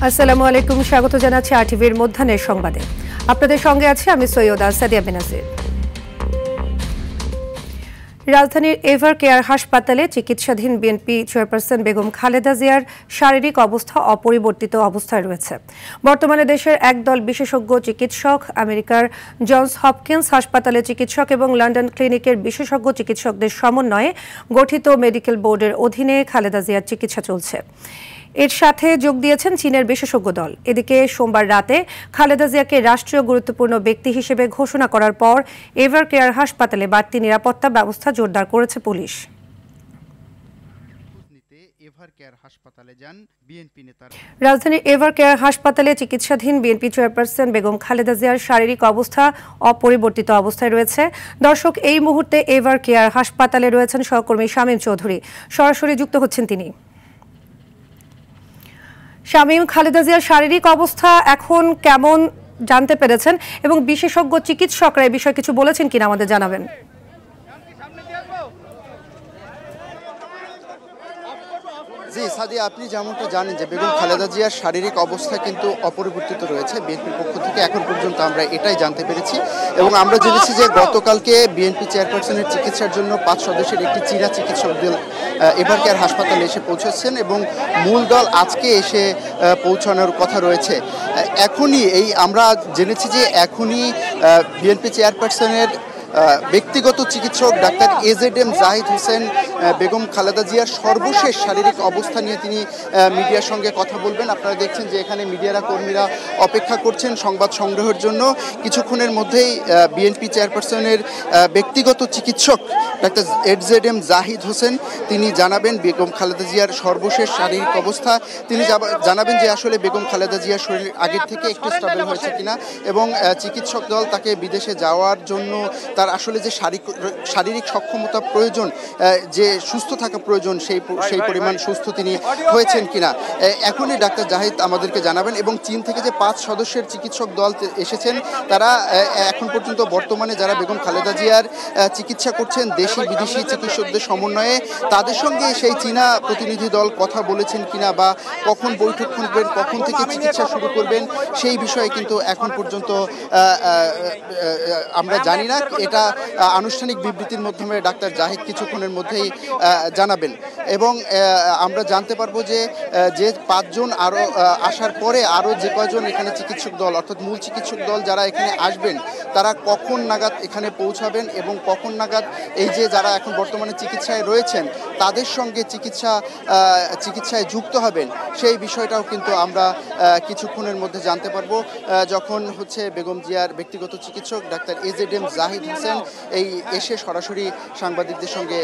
আসসালামু আলাইকুম, স্বাগত জানাচ্ছি আরটিভির মধ্যাহ্নের সংবাদে। আপনাদের সঙ্গে আছি আমি সৈয়দা সাদিয়া বেনাজির। রাজধানীর এভার কেয়ার হাসপাতালে চিকিৎসাধীন বিএনপি চেয়ারপারসন বেগম খালেদা জিয়ার শারীরিক অবস্থা অপরিবর্তিত অবস্থায় রয়েছে। বর্তমানে দেশের একদল বিশেষজ্ঞ চিকিৎসক, আমেরিকার জনস হপকিন্স হাসপাতালের চিকিৎসক এবং লন্ডন ক্লিনিকের বিশেষজ্ঞ চিকিৎসকদের সমন্বয়ে গঠিত মেডিকেল বোর্ডের অধীনে খালেদা জিয়ার চিকিৎসা চলছে। এর সাথে যোগ দিয়েছেন চীনের বিশেষজ্ঞ দল। এদিকে সোমবার রাতে খালেদা জিয়াকে রাষ্ট্রীয় গুরুত্বপূর্ণ ব্যক্তি হিসেবে ঘোষণা করার পর এভার কেয়ার হাসপাতালে বাড়তি নিরাপত্তা ব্যবস্থা জোরদার করেছে পুলিশ। রাজধানীর এভার কেয়ার হাসপাতালে চিকিৎসাধীন বিএনপি চেয়ারপারসন বেগম খালেদা জিয়ার শারীরিক অবস্থা অপরিবর্তিত অবস্থায় রয়েছে। দর্শক, এই মুহূর্তে এভার কেয়ার হাসপাতালে রয়েছেন সহকর্মী শামীম চৌধুরী, সরাসরি যুক্ত হচ্ছেন তিনি। শামীম, খালেদা জিয়ার শারীরিক অবস্থা এখন কেমন জানতে পেরেছেন এবং বিশেষজ্ঞ চিকিৎসকরা এই বিষয়ে কিছু বলেছেন কিনা আমাদের জানাবেন। জি সাদিয়া, আপনি যেমনটা জানেন যে বেগম খালেদা জিয়ার শারীরিক অবস্থা কিন্তু অপরিবর্তিত রয়েছে। বিএনপির পক্ষ থেকে এখন পর্যন্ত আমরা এটাই জানতে পেরেছি এবং আমরা জেনেছি যে গতকালকে বিএনপি চেয়ারপারসনের চিকিৎসার জন্য 5 সদস্যের একটি চীনা চিকিৎসক দল এভার কেয়ার হাসপাতালে এসে পৌঁছেছেন এবং মূল দল আজকে এসে পৌঁছানোর কথা রয়েছে। এখনই আমরা জেনেছি যে এখনই বিএনপি চেয়ারপারসনের ব্যক্তিগত চিকিৎসক ডাক্তার এজেডএম জাহিদ হোসেন বেগম খালেদা জিয়ার সর্বশেষ শারীরিক অবস্থা নিয়ে তিনি মিডিয়ার সঙ্গে কথা বলবেন। আপনারা দেখছেন যে এখানে মিডিয়ারা কর্মীরা অপেক্ষা করছেন সংবাদ সংগ্রহের জন্য। কিছুক্ষণের মধ্যেই বিএনপি চেয়ারপারসনের ব্যক্তিগত চিকিৎসক ডাক্তার এজেডএম জাহিদ হোসেন তিনি জানাবেন বেগম খালেদা জিয়ার সর্বশেষ শারীরিক অবস্থা। তিনি জানাবেন যে আসলে বেগম খালেদা জিয়ার শরীর আগের থেকে একটু স্টেবল হয়েছে কিনা এবং চিকিৎসক দল তাকে বিদেশে যাওয়ার জন্য তার আসলে যে শারীরিক সক্ষমতা প্রয়োজন, যে সুস্থ থাকা প্রয়োজন, সেই পরিমাণ সুস্থ তিনি হয়েছেন কিনা এখনই ডাক্তার জাহিদ আমাদেরকে জানাবেন। এবং চীন থেকে যে 5 সদস্যের চিকিৎসক দল এসেছেন তারা এখন পর্যন্ত বর্তমানে যারা বেগম খালেদা জিয়ার চিকিৎসা করছেন দেশি বিদেশি চিকিৎসকদের সমন্বয়ে, তাদের সঙ্গে সেই চীনা প্রতিনিধি দল কথা বলেছেন কিনা বা কখন বৈঠক করবেন, কখন থেকে চিকিৎসা শুরু করবেন সেই বিষয়ে কিন্তু এখন পর্যন্ত আমরা জানি না। এটা আনুষ্ঠানিক বিবৃতির মাধ্যমে ডাক্তার জাহিদ কিছুক্ষণের মধ্যেই জানাবেন এবং আমরা জানতে পারবো যে 5 জন আরও আসার পরে আরও যে কয়জন এখানে চিকিৎসক দল অর্থাৎ মূল চিকিৎসক দল যারা এখানে আসবেন তারা কখন নাগাদ এখানে পৌঁছাবেন এবং কখন নাগাদ এই যে যারা এখন বর্তমানে চিকিৎসায় রয়েছেন তাদের সঙ্গে চিকিৎসায় যুক্ত হবেন সেই বিষয়টাও কিন্তু আমরা কিছুক্ষণের মধ্যে জানতে পারবো যখন বেগম জিয়ার ব্যক্তিগত চিকিৎসক ডাক্তার এজেডএম জাহিদ হোসেন এই এসে সরাসরি সাংবাদিকদের সঙ্গে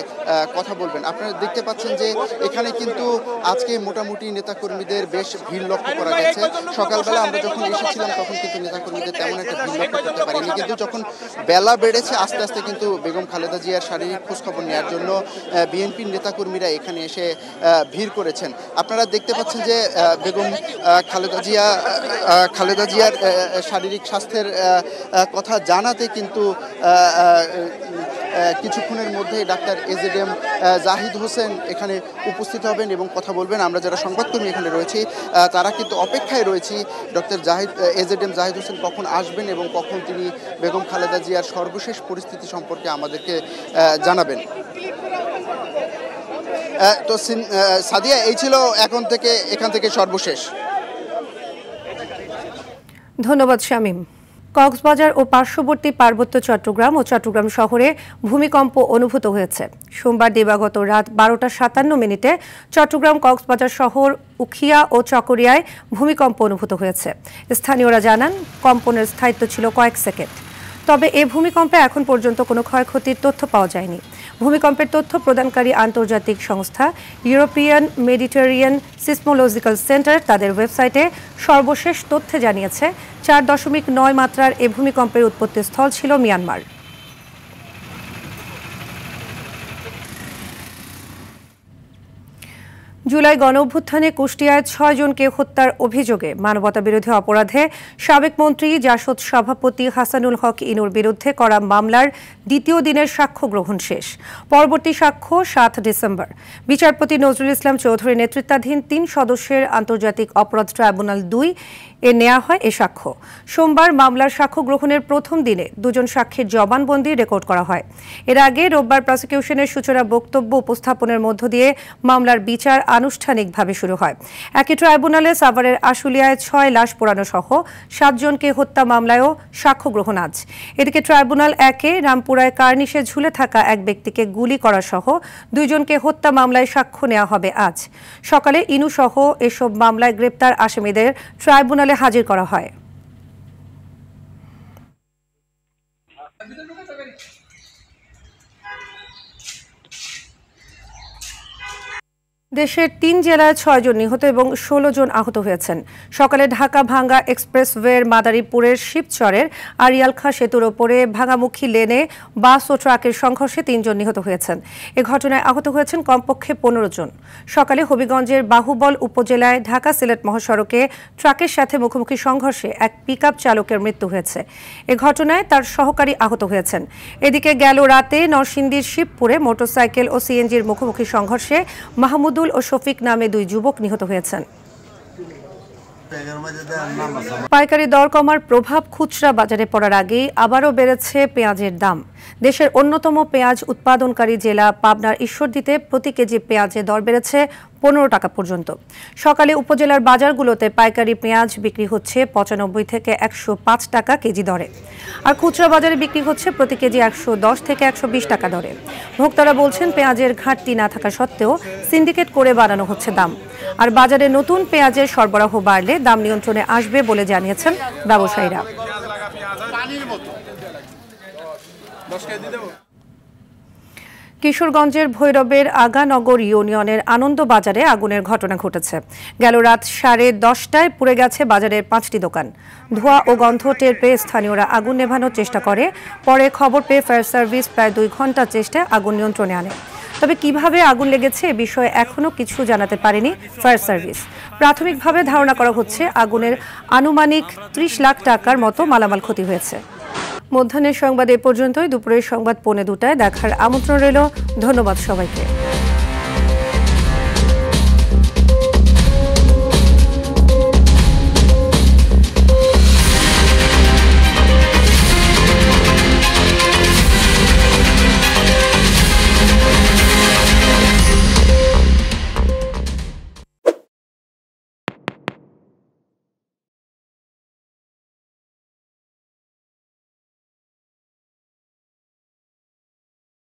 কথা বলবেন। আপনারা দেখতে পাচ্ছেন যে এখানে কিন্তু আজকে মোটামুটি নেতাকর্মীদের বেশ ভিড় লক্ষ্য করা গেছে। সকালবেলা আমরা যখন এসেছিলাম তখন কিন্তু নেতাকর্মীদের তেমন একটা ভিড় লক্ষ্য করতে পারিনি, কিন্তু যখন বেলা বেড়েছে আস্তে আস্তে কিন্তু বেগম খালেদা জিয়ার শারীরিক খোঁজখবর নেওয়ার জন্য বিএনপির নেতাকর্মীরা এখানে এসে ভিড় করেছেন। আপনারা দেখতে পাচ্ছেন যে বেগম খালেদা জিয়ার শারীরিক স্বাস্থ্যের কথা জানাতে কিন্তু কিছুক্ষণের মধ্যেই ডাক্তার এজেডএম জাহিদ হোসেন এখানে উপস্থিত হবেন এবং কথা বলবেন। আমরা যারা সংবাদকর্মী এখানে রয়েছি তারা কিন্তু অপেক্ষায় রয়েছি ডক্টর এজেডএম জাহিদ হোসেন কখন আসবেন এবং কখন তিনি বেগম খালেদা জিয়ার সর্বশেষ পরিস্থিতি সম্পর্কে আমাদেরকে জানাবেন। তো সাদিয়া, এই ছিল এখান থেকে সর্বশেষ। ধন্যবাদ শামীম। কক্সবাজার ও পার্শ্ববর্তী পার্বত্য চট্টগ্রাম ও চট্টগ্রাম শহরে ভূমিকম্প অনুভূত হয়েছে। সোমবার দিবাগত রাত 12:57 চট্টগ্রাম, কক্সবাজার শহর, উখিয়া ও চকরিয়ায় ভূমিকম্প অনুভূত হয়েছে। স্থানীয়রা জানান কম্পনের স্থায়িত্ব ছিল কয়েক সেকেন্ড। তবে এ ভূমিকম্পে এখন পর্যন্ত কোনো ক্ষয়ক্ষতির তথ্য পাওয়া যায়নি। ভূমিকম্পের তথ্য প্রদানকারী আন্তর্জাতিক সংস্থা ইউরোপিয়ান মেডিটেরিয়ান সিসমোলজিক্যাল সেন্টার তাদের ওয়েবসাইটে সর্বশেষ তথ্যে জানিয়েছে 4.9 মাত্রার এ ভূমিকম্পের উৎপত্তিস্থল ছিল মিয়ানমার। জুলাই গণঅভ্যুত্থানে কুষ্টিয়ায় ৬ জনকে হত্যার অভিযোগে মানবতাবিরোধী অপরাধে সাবেক মন্ত্রী জাসদ সভাপতি হাসানুল হক ইনুর বিরুদ্ধে করা মামলার দ্বিতীয় দিনের সাক্ষ্য গ্রহণ শেষ। পরবর্তী সাক্ষ্য ৭ ডিসেম্বর। বিচারপতি নজরুল ইসলাম চৌধুরী নেতৃত্বাধীন ৩ সদস্যের আন্তর্জাতিক অপরাধ ট্রাইব্যুনাল ২ এ নেওয়া হয় এ সাক্ষ্য। সোমবার মামলার সাক্ষ্য গ্রহণের প্রথম দিনে ২ জন সাক্ষীর জবানবন্দি রেকর্ড করা হয়। এর আগে রোববার প্রসিকিউশনের সূচনা বক্তব্য উপস্থাপনের মধ্য দিয়ে মামলার বিচার আনুষ্ঠানিকভাবে শুরু হয়। একই ট্রাইব্যুনালে সাভারের আশুলিয়ায় ৬ লাশ পোড়ানো সহ ৭ জনকে হত্যা মামলায়ও সাক্ষ্য গ্রহণ আজ। এদিকে ট্রাইব্যুনাল ১-এ রামপুরায় কার্নিশে ঝুলে থাকা এক ব্যক্তিকে গুলি করা সহ ২ জনকে হত্যা মামলায় সাক্ষ্য নেওয়া হবে আজ। সকালে ইনু সহ এসব মামলায় গ্রেপ্তার আসামিদের ট্রাইব্যুনালে হাজির করা হয়। দেশের ৩ জেলায় ৬ জন নিহত এবং ১৬ জন আহত হয়েছেন। সকালে ঢাকা ভাঙ্গা এক্সপ্রেসওয়ের মাদারীপুরের শিবচরের আরিয়ালখা সেতুর ওপরে ভাঙামুখী লেনে বাস ও ট্রাকের সংঘর্ষে ৩ জন নিহত হয়েছেন। এ ঘটনায় আহত হয়েছেন কমপক্ষে ১৫ জন। সকালে হবিগঞ্জের বাহুবল উপজেলায় ঢাকা সিলেট মহাসড়কে ট্রাকের সাথে মুখোমুখি সংঘর্ষে এক পিকআপ চালকের মৃত্যু হয়েছে। এ ঘটনায় তার সহকারী আহত হয়েছেন। এদিকে গেল রাতে নরসিংদীর শিবপুরে মোটরসাইকেল ও সিএনজির মুখোমুখি সংঘর্ষে মাহমুদুল ও শফিক নামে ২ যুবক নিহত হয়েছেন। পাইকারি দর কমার প্রভাব খুচরা বাজারে পড়ার আগেই আবারও বেড়েছে পেঁয়াজের দাম। দেশের অন্যতম পেঁয়াজ উৎপাদনকারী জেলা পাবনার ঈশ্বরদীতে প্রতি কেজি পেঁয়াজের দর বেড়েছে ১৫ টাকা পর্যন্ত। সকালে উপজেলার বাজারগুলোতে পাইকারি পেঁয়াজ বিক্রি হচ্ছে ৯৫ থেকে ১০৫ টাকা কেজি দরে, আর খুচরা বাজারে বিক্রি হচ্ছে প্রতি কেজি ১১০ থেকে ১২০ টাকা দরে। ভোক্তারা বলছেন পেঁয়াজের ঘাটতি না থাকা সত্ত্বেও সিন্ডিকেট করে বাড়ানো হচ্ছে দাম। আর বাজারে নতুন পেঁয়াজের সরবরাহ বাড়লে দাম নিয়ন্ত্রণে আসবে বলে জানিয়েছেন ব্যবসায়ীরা। কিশোরগঞ্জের ভৈরবের আগানগর ইউনিয়নের আনন্দ বাজারে আগুনের ঘটনা ঘটেছে। গেল রাত 10:30টায় পুড়ে গেছে বাজারের 5টি দোকান। ধোঁয়া ও গন্ধ টের পেয়ে স্থানীয়রা আগুন নেভানোর চেষ্টা করে। পরে খবর পেয়ে ফায়ার সার্ভিস প্রায় 2 ঘন্টার চেষ্টায় আগুন নিয়ন্ত্রণে আনে। তবে কিভাবে আগুন লেগেছে এ বিষয়ে এখনও কিছু জানাতে পারেনি ফায়ার সার্ভিস। প্রাথমিকভাবে ধারণা করা হচ্ছে আগুনের আনুমানিক 30 লাখ টাকার মতো মালামাল ক্ষতি হয়েছে। মধ্যাহ্নের সংবাদ এ পর্যন্তই। দুপুরের সংবাদ 2:45টায় দেখার আমন্ত্রণ রইল। ধন্যবাদ সবাইকে।